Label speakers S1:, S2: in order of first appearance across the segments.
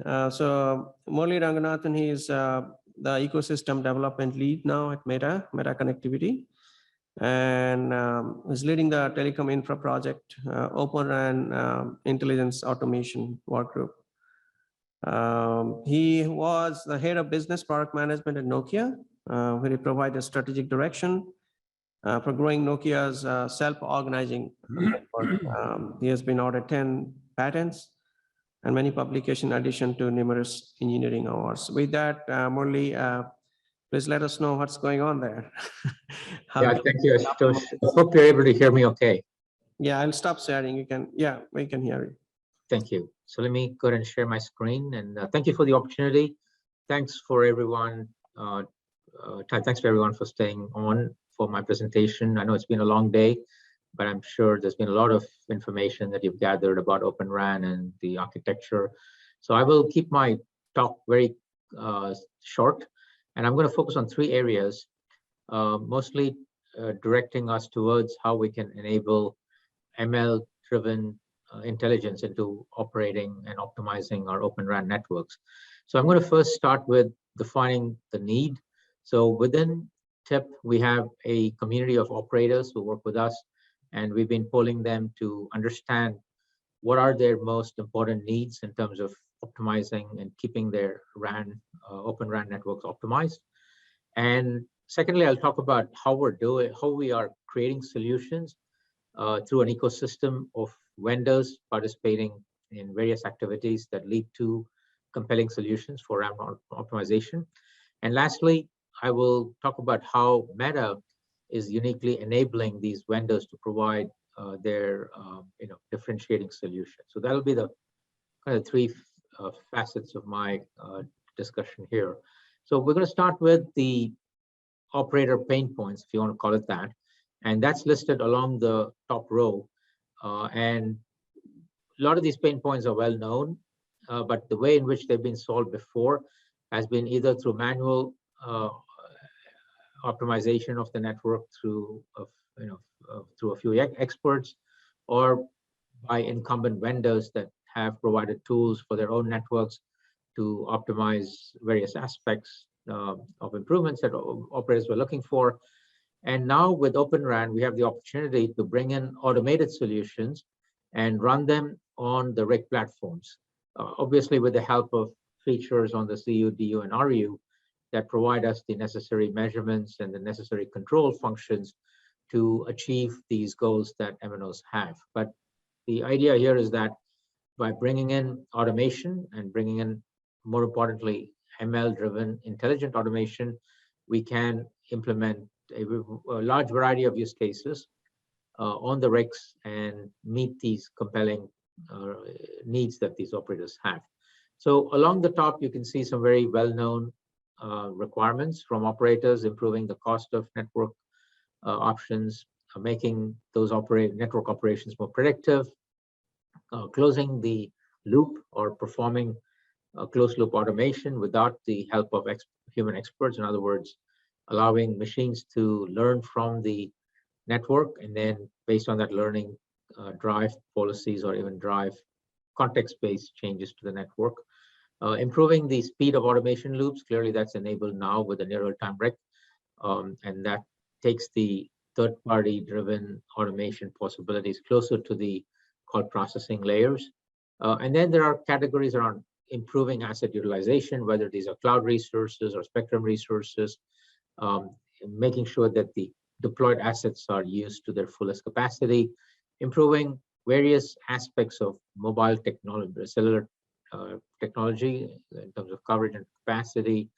S1: So Murali Ranganathan, he is the ecosystem development lead now at Meta Connectivity, and is leading the telecom infra project, Open RAN intelligence automation work group. He was the head of business product management at Nokia, where he provided strategic direction for growing Nokia's self-organizing network. He has been awarded 10 patents and many publication addition to numerous engineering awards. With that, Murali, please let us know what's going on there.
S2: Yeah, thank you, Ashutosh. I hope you're able to hear me okay.
S1: Yeah, I'll stop sharing. You can, yeah, we can hear you.
S2: Thank you. So let me go ahead and share my screen, and thank you for the opportunity. Thanks for everyone. Thanks for everyone for staying on for my presentation. I know it's been a long day, but I'm sure there's been a lot of information that you've gathered about Open RAN and the architecture. So I will keep my talk very short, and I'm going to focus on 3 areas, mostly directing us towards how we can enable ML-driven intelligence into operating and optimizing our Open RAN networks. So I'm going to first start with defining the need. So within TIP, we have a community of operators who work with us, and we've been polling them to understand what are their most important needs in terms of optimizing and keeping their RAN, Open RAN networks optimized. And secondly, I'll talk about how we are creating solutions through an ecosystem of vendors participating in various activities that lead to compelling solutions for RAM optimization. And lastly, I will talk about how Meta is uniquely enabling these vendors to provide their differentiating solutions. So that'll be the kind of 3 facets of my discussion here. So we're going to start with the operator pain points, if you want to call it that, and that's listed along the top row. And a lot of these pain points are well known, but the way in which they've been solved before has been either through manual optimization of the network through a few experts, or by incumbent vendors that have provided tools for their own networks to optimize various aspects of improvements that operators were looking for. And now with Open RAN, we have the opportunity to bring in automated solutions and run them on the RIC platforms, obviously with the help of features on the CU, DU, and RU that provide us the necessary measurements and the necessary control functions to achieve these goals that MNOs have. But the idea here is that by bringing in automation and bringing in, more importantly, ML-driven intelligent automation, we can implement a large variety of use cases on the RICs and meet these compelling needs that these operators have. So along the top, you can see some very well-known requirements from operators: improving the cost of network options, making those network operations more predictive, closing the loop or performing closed loop automation without the help of human experts. In other words, allowing machines to learn from the network and then based on that learning drive policies or even drive context-based changes to the network. Improving the speed of automation loops, clearly that's enabled now with the near real-time RIC, and that takes the third-party driven automation possibilities closer to the call processing layers. And then there are categories around improving asset utilization, whether these are cloud resources or spectrum resources, making sure that the deployed assets are used to their fullest capacity, improving various aspects of mobile technology, cellular technology in terms of coverage and capacity,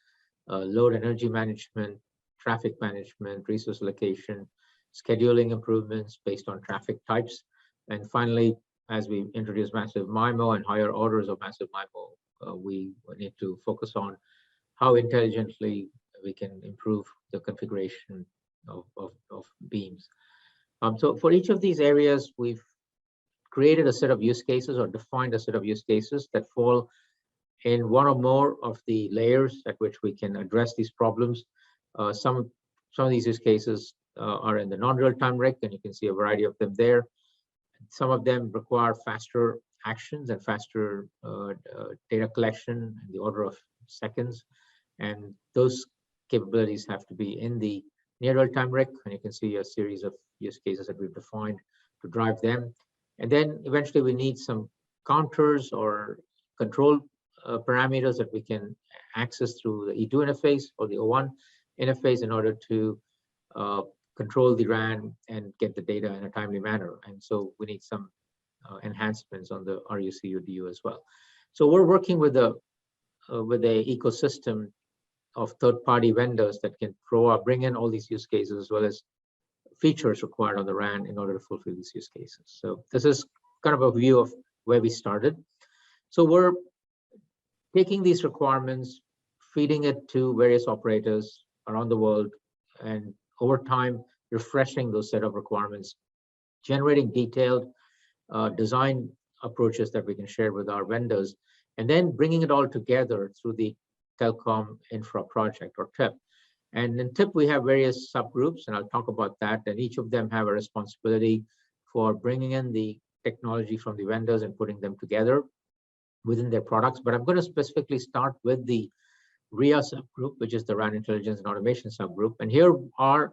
S2: load energy management, traffic management, resource allocation, scheduling improvements based on traffic types. And finally, as we introduce massive MIMO and higher orders of massive MIMO, we need to focus on how intelligently we can improve the configuration of beams. So for each of these areas, we've created a set of use cases or defined a set of use cases that fall in one or more of the layers at which we can address these problems. Some of these use cases are in the non-real-time RIC, and you can see a variety of them there. Some of them require faster actions and faster data collection in the order of seconds. And those capabilities have to be in the near real-time RIC, and you can see a series of use cases that we've defined to drive them. And then eventually we need some counters or control parameters that we can access through the E2 interface or the O1 interface in order to control the RAN and get the data in a timely manner. And so we need some enhancements on the RU/CU/DU as well. So we're working with a ecosystem of third-party vendors that can bring in all these use cases as well as features required on the RAN in order to fulfill these use cases. So this is kind of a view of where we started. So we're taking these requirements, feeding it to various operators around the world, and over time refreshing those set of requirements, generating detailed design approaches that we can share with our vendors, and then bringing it all together through the Telecom Infra Project, or TIP. And in TIP, we have various subgroups, and I'll talk about that, and each of them have a responsibility for bringing in the technology from the vendors and putting them together within their products. But I'm going to specifically start with the RIA subgroup, which is the RAN Intelligence and Automation subgroup. And here our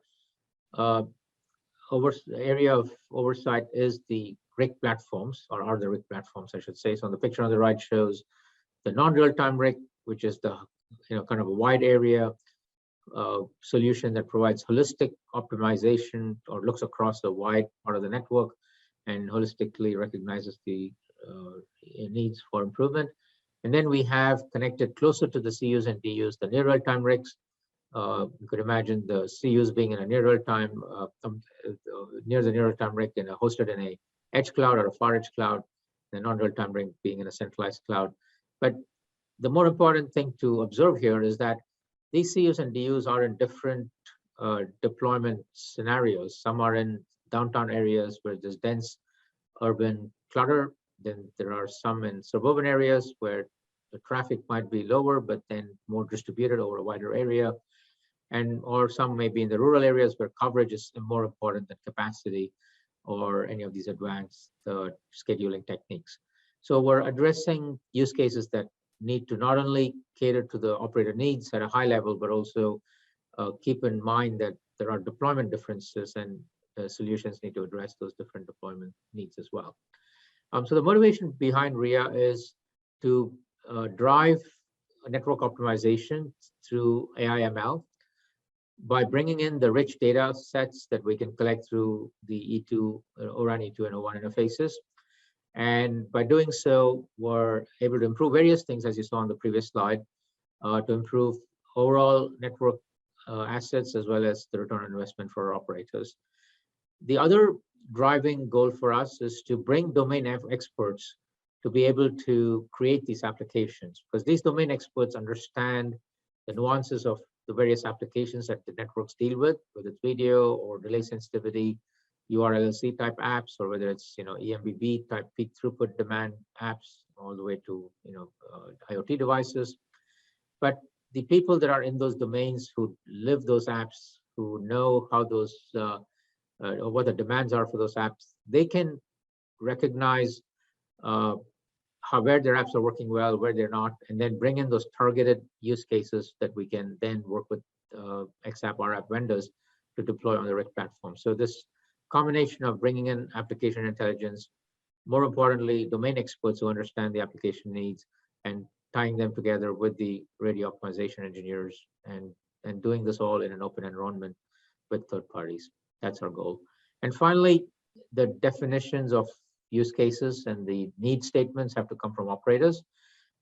S2: area of oversight is the RIC platforms, or are the RIC platforms, I should say. So on the picture on the right shows the non-real-time RIC, which is the kind of a wide area solution that provides holistic optimization or looks across the wide part of the network and holistically recognizes the needs for improvement. And then we have connected closer to the CUs and DUs, the near real-time RICs. You could imagine the CUs being in a near real-time, near the near real-time RIC hosted in a edge cloud or a far edge cloud, the non-real-time RIC being in a centralized cloud. But the more important thing to observe here is that these CUs and DUs are in different deployment scenarios. Some are in downtown areas where there's dense urban clutter. Then there are some in suburban areas where the traffic might be lower, but then more distributed over a wider area. Or some may be in the rural areas where coverage is more important than capacity or any of these advanced scheduling techniques. So we're addressing use cases that need to not only cater to the operator needs at a high level, but also keep in mind that there are deployment differences and solutions need to address those different deployment needs as well. So the motivation behind RIA is to drive network optimization through AI/ML by bringing in the rich data sets that we can collect through the E2, ORAN E2 and O1 interfaces. And by doing so, we're able to improve various things, as you saw on the previous slide, to improve overall network assets as well as the return on investment for our operators. The other driving goal for us is to bring domain experts to be able to create these applications, because these domain experts understand the nuances of the various applications that the networks deal with, whether it's video or delay sensitivity, URLLC type apps, or whether it's EMBB type peak throughput demand apps, all the way to IoT devices. But the people that are in those domains who live those apps, who know how those what the demands are for those apps, they can recognize where their apps are working well, where they're not, and then bring in those targeted use cases that we can then work with XApp RApp vendors to deploy on the RIC platform. So this combination of bringing in application intelligence, more importantly, domain experts who understand the application needs, and tying them together with the radio optimization engineers, and doing this all in an open environment with third parties. That's our goal. And finally, the definitions of use cases and the need statements have to come from operators.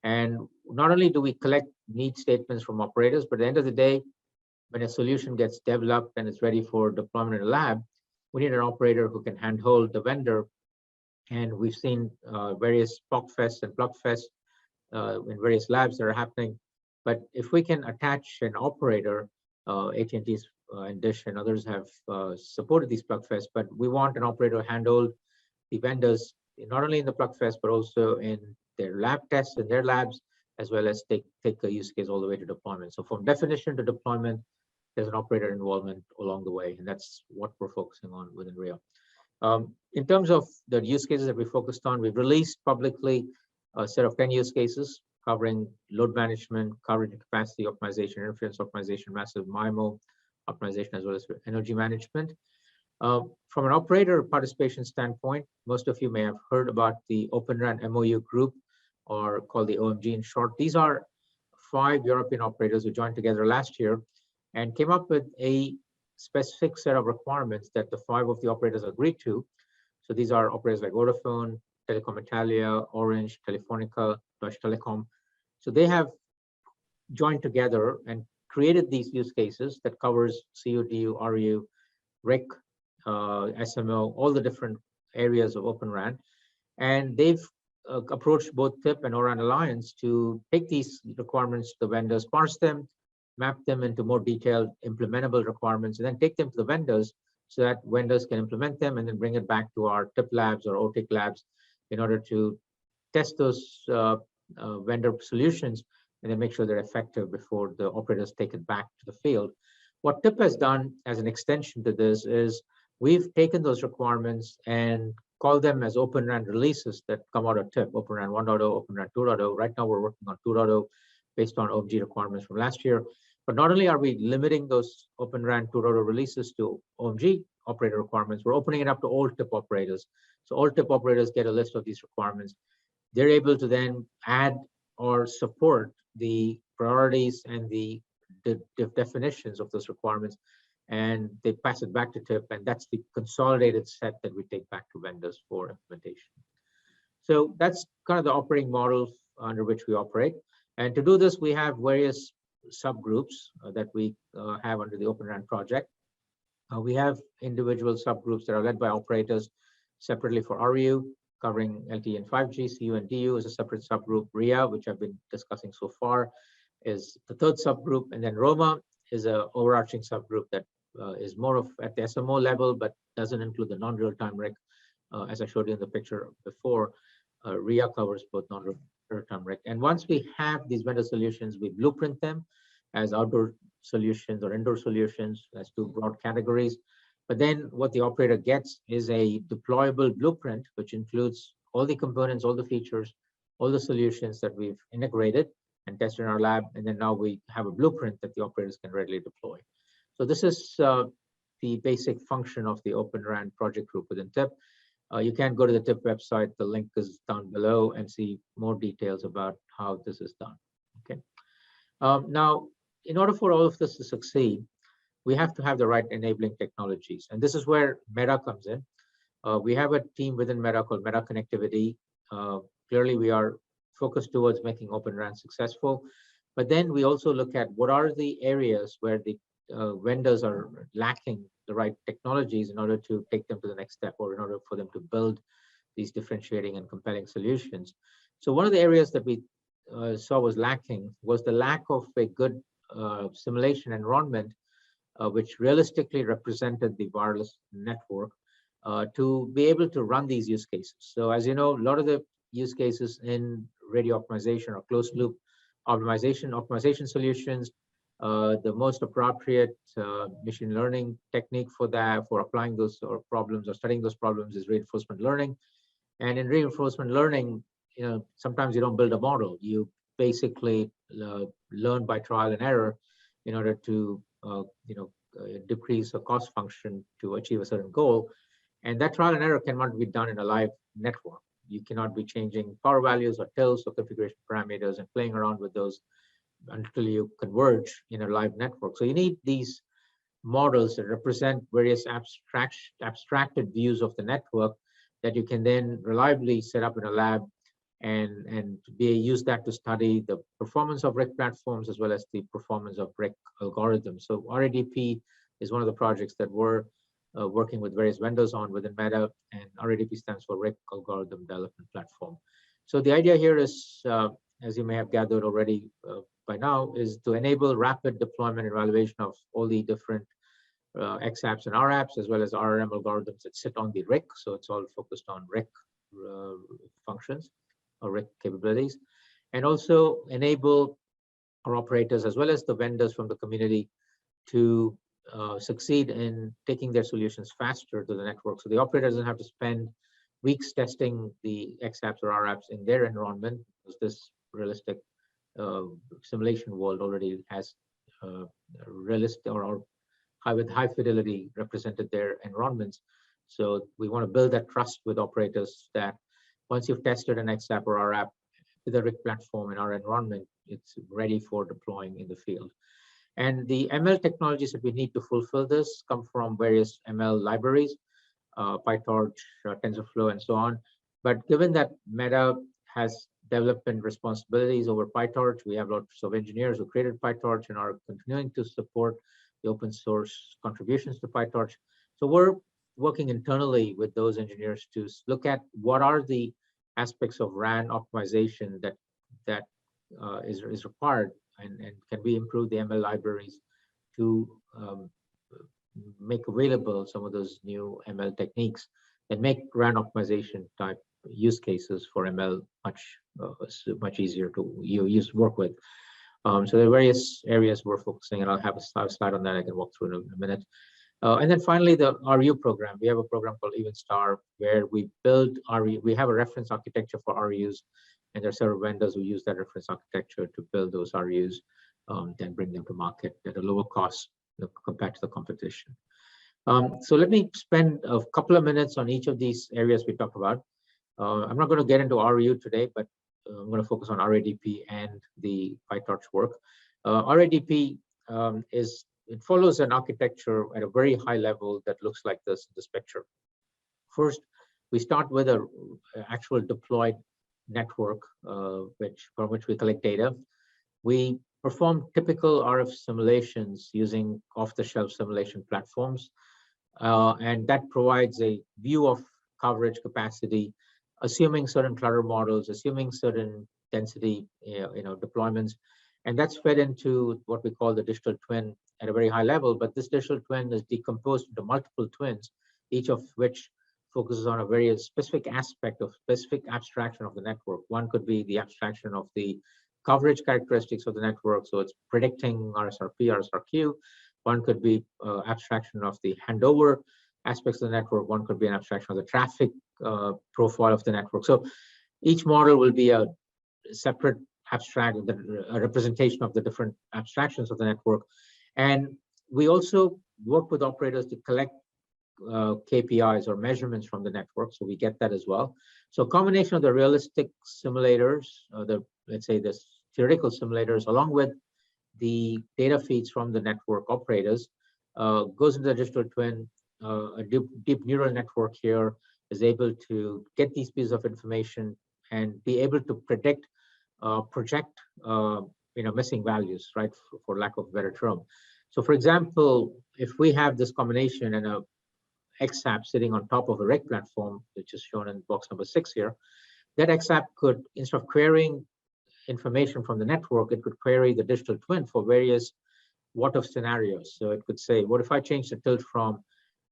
S2: And not only do we collect need statements from operators, but at the end of the day, when a solution gets developed and it's ready for deployment in a lab, we need an operator who can handhold the vendor. And we've seen various POC-fests and PLUG-fests in various labs that are happening. But if we can attach an operator, AT&T's and Dish and others have supported these PLUG-fests, but we want an operator to handhold the vendors, not only in the PLUG-fest, but also in their lab tests in their labs, as well as take a use case all the way to deployment. So from definition to deployment, there's an operator involvement along the way, and that's what we're focusing on within RIA. In terms of the use cases that we focused on, we've released publicly a set of 10 use cases covering load management, coverage and capacity optimization, interference optimization, massive MIMO optimization, as well as energy management. From an operator participation standpoint, most of you may have heard about the Open RAN MOU group, or called the OMG in short. These are 5 European operators who joined together last year and came up with a specific set of requirements that the 5 of the operators agreed to. So these are operators like Vodafone, Telecom Italia, Orange, Telefonica, Deutsche Telekom. So they have joined together and created these use cases that covers CU, DU, RU, RIC, SMO, all the different areas of Open RAN. And they've approached both TIP and ORAN Alliance to take these requirements to the vendors, parse them, map them into more detailed implementable requirements, and then take them to the vendors so that vendors can implement them and then bring it back to our TIP labs or OTIC labs in order to test those vendor solutions and then make sure they're effective before the operators take it back to the field. What TIP has done as an extension to this is we've taken those requirements and call them as Open RAN releases that come out of TIP, Open RAN 1.0, Open RAN 2.0. Right now we're working on 2.0 based on OMG requirements from last year. But not only are we limiting those Open RAN 2.0 releases to OMG operator requirements, we're opening it up to all TIP operators. So all TIP operators get a list of these requirements. They're able to then add or support the priorities and the definitions of those requirements, and they pass it back to TIP, and that's the consolidated set that we take back to vendors for implementation. So that's kind of the operating model under which we operate. And to do this, we have various subgroups that we have under the Open RAN project. We have individual subgroups that are led by operators separately for RU, covering LTE and 5G. CU and DU is a separate subgroup. RIA, which I've been discussing so far, is the third subgroup. And then ROMA is an overarching subgroup that is more of at the SMO level, but doesn't include the non-real-time RIC. As I showed you in the picture before, RIA covers both non-real-time RIC. And once we have these vendor solutions, we blueprint them as outdoor solutions or indoor solutions as 2 broad categories. But then what the operator gets is a deployable blueprint, which includes all the components, all the features, all the solutions that we've integrated and tested in our lab. And then now we have a blueprint that the operators can readily deploy. So this is the basic function of the Open RAN project group within TIP. You can go to the TIP website. The link is down below and see more details about how this is done. Okay. Now, in order for all of this to succeed, we have to have the right enabling technologies. And this is where Meta comes in. We have a team within Meta called Meta Connectivity. Clearly, we are focused towards making Open RAN successful. But then we also look at what are the areas where the vendors are lacking the right technologies in order to take them to the next step, or in order for them to build these differentiating and compelling solutions. So one of the areas that we saw was lacking was the lack of a good simulation environment, which realistically represented the wireless network to be able to run these use cases. So as you know, a lot of the use cases in radio optimization or closed loop optimization solutions, the most appropriate machine learning technique for that, for applying those problems or studying those problems, is reinforcement learning. And in reinforcement learning, sometimes you don't build a model. You basically learn by trial and error in order to decrease a cost function to achieve a certain goal. And that trial and error cannot be done in a live network. You cannot be changing power values or tilts or configuration parameters and playing around with those until you converge in a live network. So you need these models that represent various abstracted views of the network that you can then reliably set up in a lab and use that to study the performance of RIC platforms as well as the performance of RIC algorithms. So RADP is one of the projects that we're working with various vendors on within Meta, and RADP stands for RIC Algorithm Development Platform. So the idea here is, as you may have gathered already by now, is to enable rapid deployment and evaluation of all the different XApps and RApps, as well as RRM algorithms that sit on the RIC. So it's all focused on RIC functions or RIC capabilities, and also enable our operators as well as the vendors from the community to succeed in taking their solutions faster to the network. So the operator doesn't have to spend weeks testing the XApps or RApps in their environment, because this realistic simulation world already has realistic or with high fidelity represented their environments. So we want to build that trust with operators that once you've tested an XApp or RApp with a RIC platform in our environment, it's ready for deploying in the field. And the ML technologies that we need to fulfill this come from various ML libraries, PyTorch, TensorFlow, and so on. But given that Meta has development responsibilities over PyTorch, we have lots of engineers who created PyTorch and are continuing to support the open source contributions to PyTorch. So we're working internally with those engineers to look at what are the aspects of RAN optimization that is required, and can we improve the ML libraries to make available some of those new ML techniques and make RAN optimization type use cases for ML much easier to work with. So there are various areas we're focusing, and I'll have a slide on that I can walk through in a minute. And then finally, the RU program. We have a program called EvenStar where we build RU. We have a reference architecture for RUs, and there are several vendors who use that reference architecture to build those RUs, then bring them to market at a lower cost compared to the competition. So let me spend a couple of minutes on each of these areas we talked about. I'm not going to get into RU today, but I'm going to focus on RADP and the PyTorch work. RADP it follows an architecture at a very high level that looks like this picture. First, we start with an actual deployed network from which we collect data. We perform typical RF simulations using off-the-shelf simulation platforms, and that provides a view of coverage capacity, assuming certain clutter models, assuming certain density deployments, and that's fed into what we call the digital twin at a very high level. But this digital twin is decomposed into multiple twins, each of which focuses on a very specific aspect of specific abstraction of the network. One could be the abstraction of the coverage characteristics of the network, so it's predicting RSRP, RSRQ. One could be abstraction of the handover aspects of the network. One could be an abstraction of the traffic profile of the network. So each model will be a separate abstract, a representation of the different abstractions of the network. And we also work with operators to collect KPIs or measurements from the network, so we get that as well. So a combination of the realistic simulators, let's say the theoretical simulators, along with the data feeds from the network operators, goes into the digital twin. A deep neural network here is able to get these pieces of information and be able to predict, project, missing values, right, for lack of a better term. So, for example, if we have this combination and a XApp sitting on top of a RIC platform, which is shown in box number 6 here, that XApp could, instead of querying information from the network, it could query the digital twin for various what-if scenarios. So it could say, what if I change the tilt from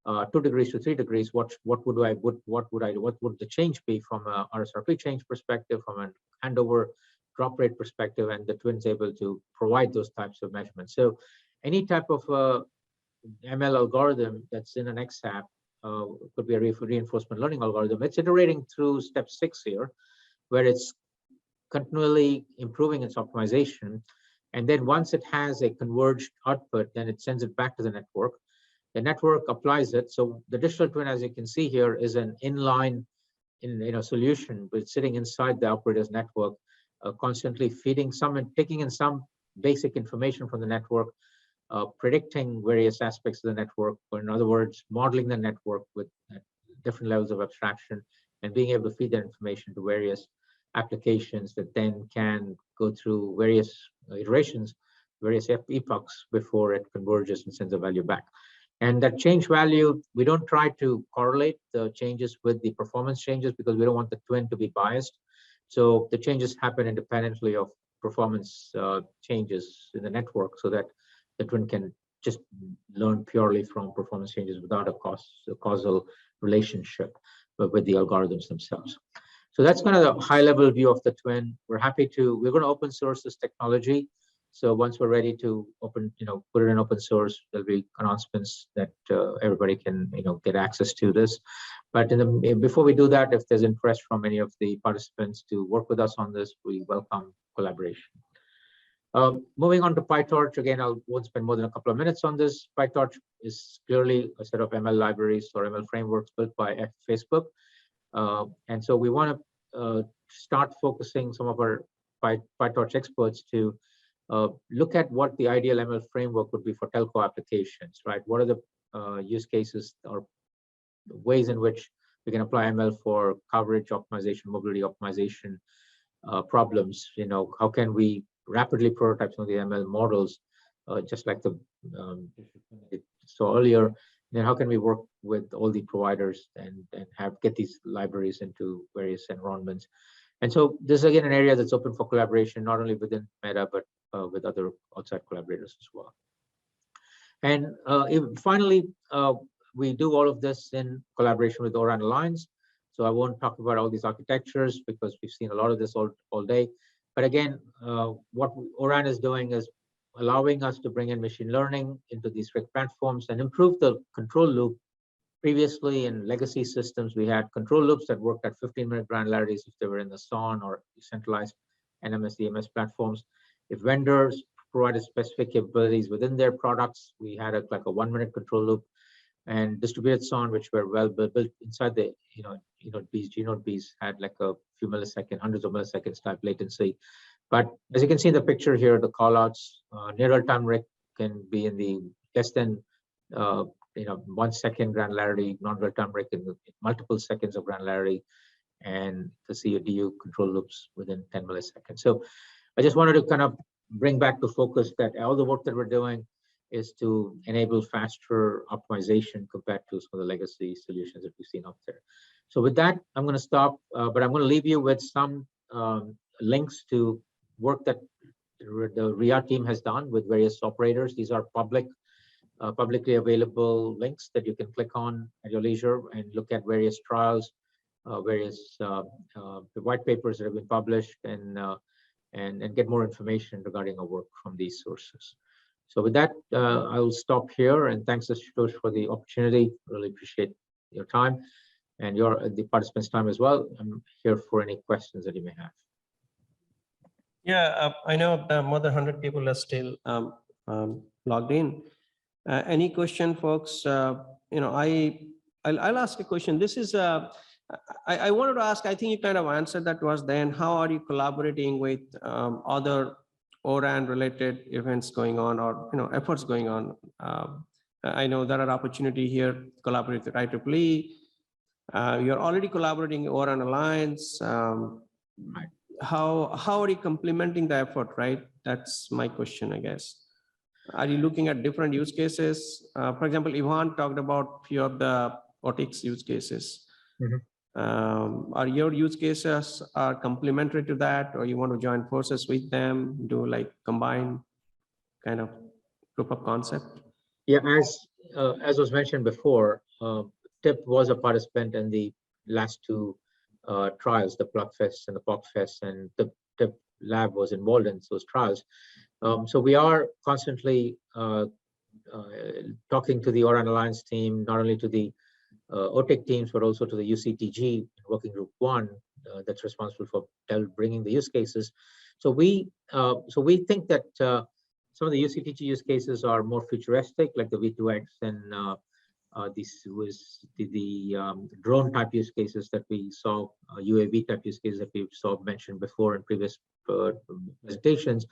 S2: 2 degrees to 3 degrees? What would the change be from a RSRP change perspective, from a handover drop rate perspective, and the twin's able to provide those types of measurements. So any type of ML algorithm that's in an XApp could be a reinforcement learning algorithm. It's iterating through step 6 here, where it's continually improving its optimization. And then once it has a converged output, then it sends it back to the network. The network applies it. So the digital twin, as you can see here, is an inline solution, but it's sitting inside the operator's network, constantly feeding some and taking in some basic information from the network, predicting various aspects of the network, or in other words, modeling the network with different levels of abstraction, and being able to feed that information to various applications that then can go through various iterations, various epochs before it converges and sends a value back. And that change value, we don't try to correlate the changes with the performance changes because we don't want the twin to be biased. So the changes happen independently of performance changes in the network, so that the twin can just learn purely from performance changes without a causal relationship with the algorithms themselves. So that's kind of the high-level view of the twin. We're going to open source this technology So once we're ready to put it in open source, there'll be announcements that everybody can, get access to this. But before we do that, if there's interest from any of the participants to work with us on this, we welcome collaboration. Moving on to PyTorch, again, I won't spend more than a couple of minutes on this. PyTorch is clearly a set of ML libraries or ML frameworks built by Facebook. And so we want to start focusing some of our PyTorch experts to look at what the ideal ML framework would be for telco applications, right? What are the use cases or ways in which we can apply ML for coverage optimization, mobility optimization problems? How can we rapidly prototype some of the ML models, just like the saw earlier? Then how can we work with all the providers and get these libraries into various environments? And so this is again an area that's open for collaboration, not only within Meta, but with other outside collaborators as well. And finally, we do all of this in collaboration with ORAN Alliance. So I won't talk about all these architectures because we've seen a lot of this all day. But again, what ORAN is doing is allowing us to bring in machine learning into these RIC platforms and improve the control loop. Previously, in legacy systems, we had control loops that worked at 15-minute granularities if they were in the SON or decentralized NMS, DMS platforms. If vendors provided specific capabilities within their products, we had like a 1-minute control loop. And distributed SON, which were well built inside the Gnode Bs, had like a few milliseconds, hundreds of milliseconds type latency. But as you can see in the picture here, the callouts, near real-time RIC can be in the less than 1 second granularity, non-real-time RIC in multiple seconds of granularity, and the CUDU control loops within 10 milliseconds. So I just wanted to kind of bring back to focus that all the work that we're doing is to enable faster optimization compared to some of the legacy solutions that we've seen out there. So with that, I'm going to stop, but I'm going to leave you with some links to work that the RIA team has done with various operators. These are publicly available links that you can click on at your leisure and look at various trials, various white papers that have been published, and get more information regarding our work from these sources. So with that, I will stop here, and thanks Ashutosh for the opportunity. Really appreciate your time and the participants' time as well. I'm here for any questions that you may have.
S1: Yeah, I know more than 100 people are still logged in. Any question, folks? I'll ask a question. This is I wanted to ask. I think you kind of answered that to us. Then, how are you collaborating with other ORAN-related events going on, or efforts going on? I know there are opportunity here to collaborate with IEEE. You're already collaborating with ORAN Alliance. How are you complementing the effort, right? That's my question, I guess. Are you looking at different use cases? For example, Ivan talked about a few of the OTICS use cases. Are your use cases are complementary to that, or you want to join forces with them, do like combined kind of proof of concept?
S2: Yeah, as was mentioned before, TIP was a participant in the last two trials, the PlugFest and the POCFest, and the TIP lab was involved in those trials. So we are constantly talking to the ORAN Alliance team, not only to the OTIC teams, but also to the UCTG Working Group 1 that's responsible for bringing the use cases. So we think that some of the UCTG use cases are more futuristic, like the V2X and this was the drone type use cases that we saw, UAV type use cases that we saw mentioned before in previous presentations.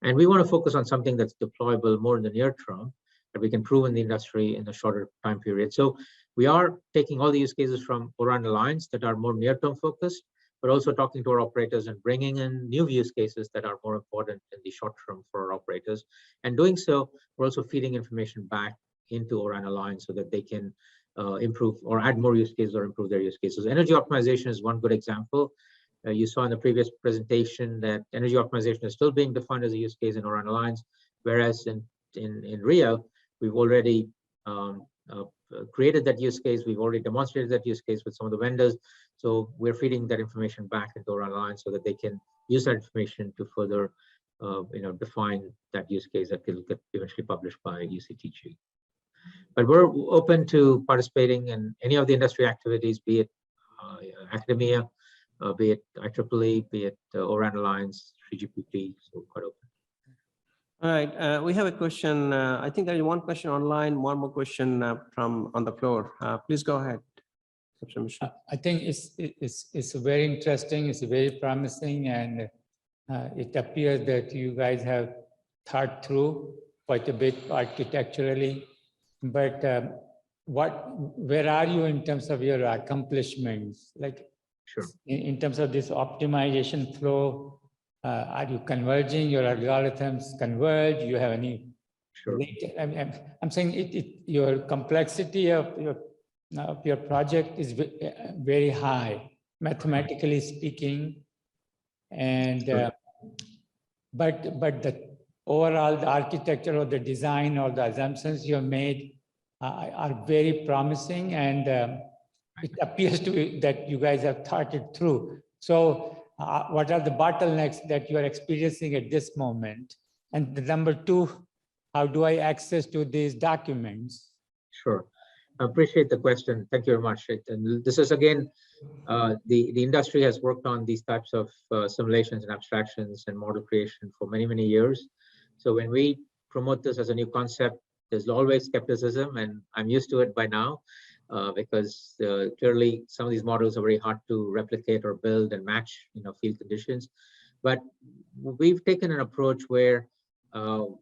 S2: And we want to focus on something that's deployable more in the near term, that we can prove in the industry in a shorter time period. So we are taking all the use cases from ORAN Alliance that are more near-term focused, but also talking to our operators and bringing in new use cases that are more important in the short term for our operators. And doing so, we're also feeding information back into ORAN Alliance so that they can improve or add more use cases or improve their use cases. Energy optimization is one good example. You saw in the previous presentation that energy optimization is still being defined as a use case in ORAN Alliance, whereas in RIA, we've already created that use case. We've already demonstrated that use case with some of the vendors. So we're feeding that information back into ORAN Alliance so that they can use that information to further define that use case that will get eventually published by UCTG. But we're open to participating in any of the industry activities, be it academia, be it IEEE, be it ORAN Alliance, 3GPP, so quite open.
S1: All right, we have a question. I think there is one question online, one more question from on the floor. Please go ahead.
S3: I think it's very interesting, it's very promising, and it appears that you guys have thought through quite a bit architecturally. But where are you in terms of your accomplishments? Like,
S2: sure.
S3: In terms of this optimization flow, are you converging? Your algorithms converge? You have any?
S2: Sure.
S3: I'm saying your complexity of your project is very high, mathematically speaking, and
S2: Sure.
S3: but the overall the architecture or the design or the assumptions you have made are very promising, and it appears to that you guys have thought it through. So what are the bottlenecks that you are experiencing at this moment? And the number two, how do I access to these documents?
S2: Sure. I appreciate the question. Thank you very much. And this is again, the industry has worked on these types of simulations and abstractions and model creation for many, many years. So when we promote this as a new concept, there's always skepticism, and I'm used to it by now, because clearly some of these models are very hard to replicate or build and match, field conditions. But we've taken an approach where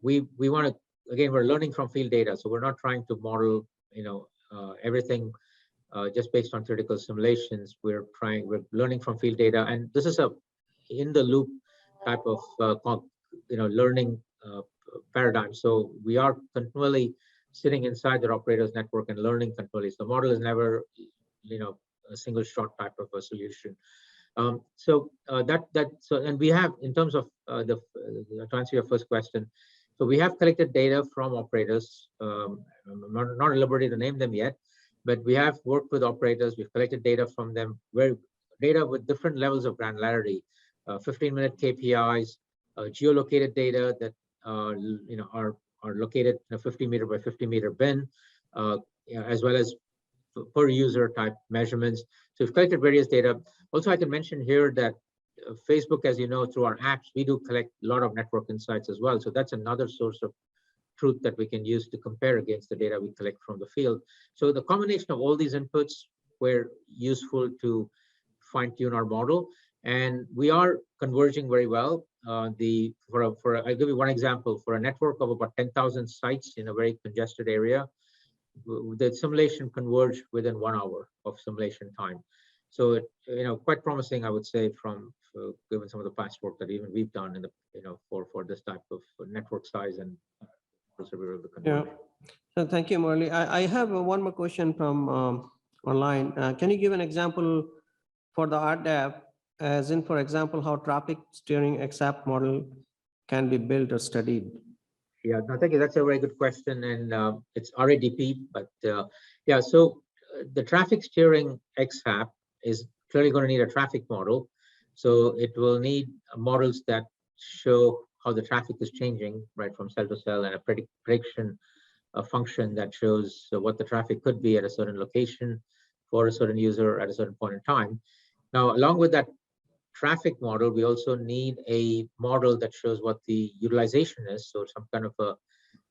S2: we want to, again, we're learning from field data. So we're not trying to model, everything just based on theoretical simulations. We're learning from field data, and this is a in the loop type of learning paradigm. So we are continually sitting inside their operators network and learning continually. So the model is never, a single shot type of a solution. And we have, in terms of to answer your first question, so we have collected data from operators. I'm not at liberty to name them yet, but we have worked with operators. We've collected data from them, data with different levels of granularity, 15-minute KPIs, geolocated data that are located in a 50-meter by 50-meter bin, as well as per user type measurements. So we've collected various data. Also, I can mention here that Facebook, as you know, through our apps, we do collect a lot of network insights as well. So that's another source of truth that we can use to compare against the data we collect from the field. So the combination of all these inputs were useful to fine-tune our model, and we are converging very well. I'll give you one example. For a network of about 10,000 sites in a very congested area, the simulation converged within 1 hour of simulation time. So quite promising, I would say, given some of the past work that even we've done in the for this type of network size and
S1: yeah. So thank you, Murali. I have one more question from online. Can you give an example for the RDAP, as in, for example, how traffic steering XAP model can be built or studied?
S2: Yeah, no, thank you. That's a very good question, and it's RADP. But yeah, so the traffic steering XAP is clearly going to need a traffic model. So it will need models that show how the traffic is changing, right, from cell to cell, and a prediction function that shows what the traffic could be at a certain location for a certain user at a certain point in time. Now, along with that traffic model, we also need a model that shows what the utilization is. So some kind of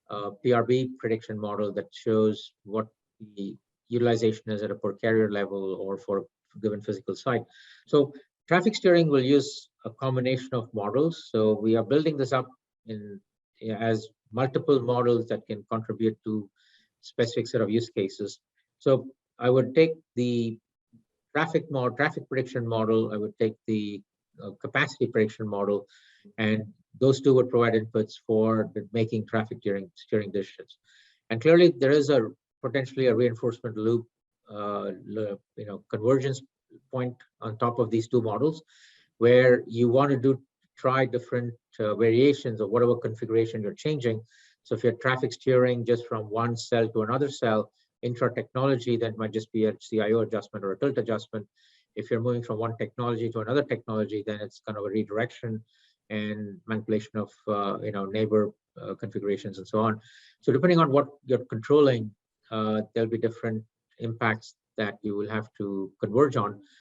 S2: a PRB prediction model that shows what the utilization is at a per carrier level or for a given physical site. So traffic steering will use a combination of models. So we are building this up as multiple models that can contribute to specific set of use cases. So I would take the traffic prediction model, I would take the capacity prediction model, and those two would provide inputs for making traffic steering decisions. And clearly there is potentially a reinforcement loop, convergence point on top of these two models, where you want to try different variations of whatever configuration you're changing. So if you're traffic steering just from one cell to another cell, intra-technology, that might just be a CIO adjustment or a tilt adjustment. If you're moving from one technology to another technology, then it's kind of a redirection. and manipulation of neighbor configurations and so on. So depending on what you're controlling, there'll be different impacts that you will have to converge on.